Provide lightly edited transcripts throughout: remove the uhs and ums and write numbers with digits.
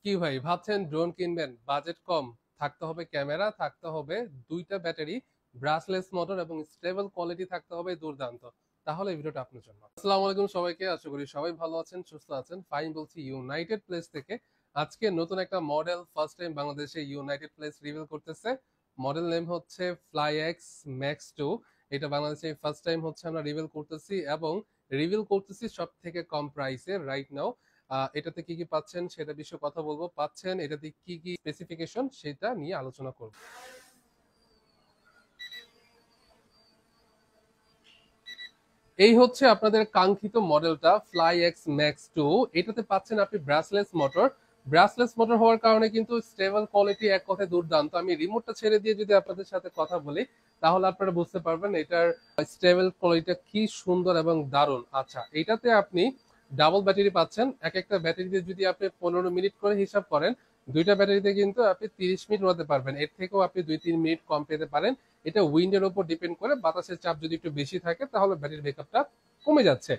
কি ভাই ভাবছেন ড্রোন কিনবেন, বাজেট কম, থাকতে হবে ক্যামেরা, থাকতে হবে দুইটা ব্যাটারি, ব্রাসলেস মোটর এবং স্টেবল কোয়ালিটি থাকতে হবে দুর্দান্ত। তাহলে এই ভিডিওটা আপনার জন্য। আসসালামু আলাইকুম সবাইকে, আশা করি সবাই ভালো আছেন, সুস্থ আছেন। ফাইন বলছি ইউনাইটেড প্লেস থেকে। আজকে নতুন একটা মডেল ফার্স্ট টাইম বাংলাদেশে ইউনাইটেড প্লেস রিভিল করতেছে। মডেল নেম হচ্ছে ফ্লাই এক্স ম্যাক্স 2। এটা বাংলাদেশে ফার্স্ট টাইম হচ্ছে আমরা রিভিল করতেছি, এবং রিভিল করতেছি সব থেকে কম প্রাইসে রাইট নাও। এটাতে কি কি পাচ্ছেন সেটা বিষয়ে কথা বলবো, পাচ্ছেন এটাতে কি কি স্পেসিফিকেশন সেটা নিয়ে আলোচনা করব। এই হচ্ছে আপনাদের কাঙ্ক্ষিত মডেলটা ফ্লাই এক্স ম্যাক্স 2। এটাতে পাচ্ছেন আপনি ব্রাসলেস মোটর। ব্রাসলেস মোটর হওয়ার কারণে কিন্তু স্টেবল কোয়ালিটি এক কথায় দুর্দান্ত। আমি রিমোটটা ছেড়ে দিয়ে যদি আপনাদের সাথে কথা বলি, তাহলে আপনারা বুঝতে পারবেন এটার স্টেবল কোয়ালিটিটা কি সুন্দর এবং দারুণ। আচ্ছা, এটাতে আপনি ডাবল ব্যাটারি পাচ্ছেন। এক একটা ব্যাটারিতে যদি আপনি 15 মিনিট করে হিসাব করেন, দুইটা ব্যাটারিতে কিন্তু আপনি 30 মিনিট উড়াতে পারবেন। এর থেকেও আপনি 2-3 মিনিট কম পেতে পারেন। এটা উইন্ডের উপর ডিপেন্ড করে, বাতাসের চাপ যদি একটু বেশি থাকে তাহলে ব্যাটারি ব্যাকআপটা কমে যাচ্ছে।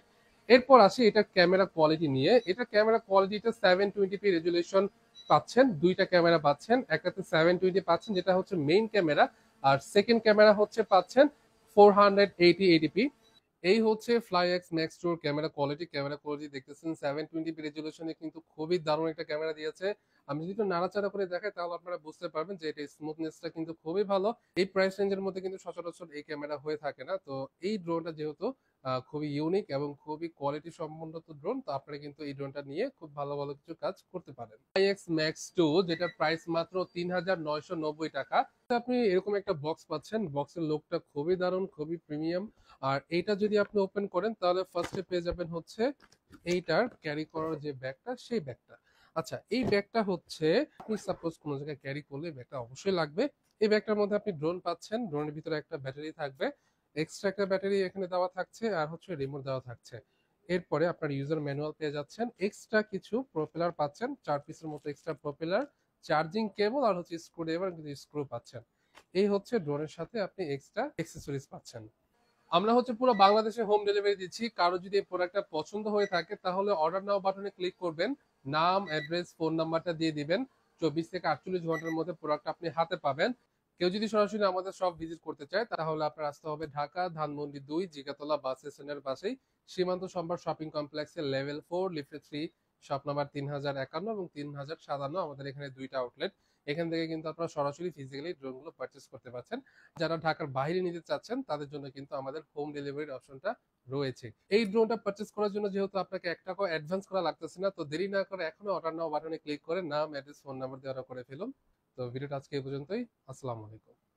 এরপর আসি এটা ক্যামেরা কোয়ালিটি নিয়ে। এটা ক্যামেরা কোয়ালিটিটা 720p রেজুলেশন পাচ্ছেন। দুইটা ক্যামেরা পাচ্ছেন, একটাতে 720 পাচ্ছেন যেটা হচ্ছে মেইন ক্যামেরা, আর সেকেন্ড ক্যামেরা হচ্ছে পাচ্ছেন 480 এই হচ্ছে ফ্লাই এক্স ম্যাক্স টুর ক্যামেরা কোয়ালিটি দেখতেছেন 720p রেজুলেশনে, কিন্তু খুবই দারুণ একটা ক্যামেরা দিয়েছে। আমি যদি একটু নাড়াচাড়া করে দেখাই তাহলে আপনারা বুঝতে পারবেন যে এটা স্মুথনেসটা কিন্তু খুবই ভালো। এই প্রাইস রেঞ্জের মধ্যে কিন্তু সচরাচর এই ক্যামেরা হয়ে থাকে না। তো এই ড্রোনটা যেহেতু খুবই ইউনিক এবং খুবই কোয়ালিটি সম্পন্ন ড্রোন, তো আপনারা কিন্তু এই ড্রোনটা নিয়ে খুব ভালো ভালো কিছু কাজ করতে পারেন। আইএক্স ম্যাক্স 2, যেটা প্রাইস মাত্র 3990 টাকা। আপনি এরকম একটা বক্স পাচ্ছেন, বক্সের লুকটা খুবই দারুণ, খুবই প্রিমিয়াম। আর এইটা যদি আপনি ওপেন করেন তাহলে ফার্স্টে পেয়ে যাবেন হচ্ছে এইটার ক্যারি করার যে ব্যাগটা, সেই ব্যাগটা। আচ্ছা, এই ব্যাগটা হচ্ছে আপনি সাপোজ কোনো জায়গায় ক্যারি করলে ব্যাগটা অবশ্যই লাগবে। এই ব্যাগটার মধ্যে আপনি ড্রোন পাচ্ছেন, ড্রোনের ভিতরে একটা ব্যাটারি থাকবে, এক্সট্রা একটা ব্যাটারি এখানে দেওয়া থাকছে, আর হচ্ছে রিমোট দেওয়া থাকছে। এরপরে আপনার ইউজার ম্যানুয়াল পেয়ে যাচ্ছেন, এক্সট্রা কিছু প্রপেলার পাচ্ছেন, 4 পিসের মতো এক্সট্রা প্রপেলার, চার্জিং কেবল, আর হচ্ছে স্ক্রু ড্রাইভার কিছু স্ক্রু পাচ্ছেন। এই হচ্ছে ড্রোনের সাথে আপনি এক্সট্রা অ্যাক্সেসরিজ পাচ্ছেন। আমরা হচ্ছে পুরো বাংলাদেশে হোম ডেলিভারি দিচ্ছি। কারো যদি এই প্রোডাক্টটা পছন্দ হয়ে থাকে তাহলে অর্ডার নাও বাটনে ক্লিক করবেন, নাম, অ্যাড্রেস, ফোন নাম্বারটা দিয়ে দিবেন। 24 থেকে 48 ঘন্টার মধ্যে প্রোডাক্ট আপনি হাতে পাবেন। কেউ যদি সরাসরি আমাদের শপ ভিজিট করতে চায় তাহলে আপনার আসতে হবে ঢাকা ধানমন্ডি 2 জিগাতলা বাস স্ট্যান্ডের পাশেই সীমান্ত সম্ভার শপিং কমপ্লেক্সের লেভেল 4 লিফটে 3, শপ নাম্বার 3051 এবং 3057। আমাদের এখানে দুইটা আউটলেট। এখান থেকে কিন্তু আপনারা সরাসরি ফিজিক্যালি ড্রোনগুলো পারচেস করতে পারছেন। যারা ঢাকার বাইরে নিতে চাচ্ছেন তাদের জন্য কিন্তু আমাদের হোম ডেলিভারির অপশনটা রয়েছে। এই ড্রোনটা পারচেস করার জন্য যেহেতু আপনাকে 1 টাকাও অ্যাডভান্স করা লাগতেছে না, তো দেরি না করে এখনো অর্ডার নাও বাটনে ক্লিক করে নাম, অ্যাড্রেস, ফোন নাম্বার দিয়ে অর্ডার করে ফেলুন। তো ভিডিওটা আজকে এই পর্যন্তই। আসসালামু আলাইকুম।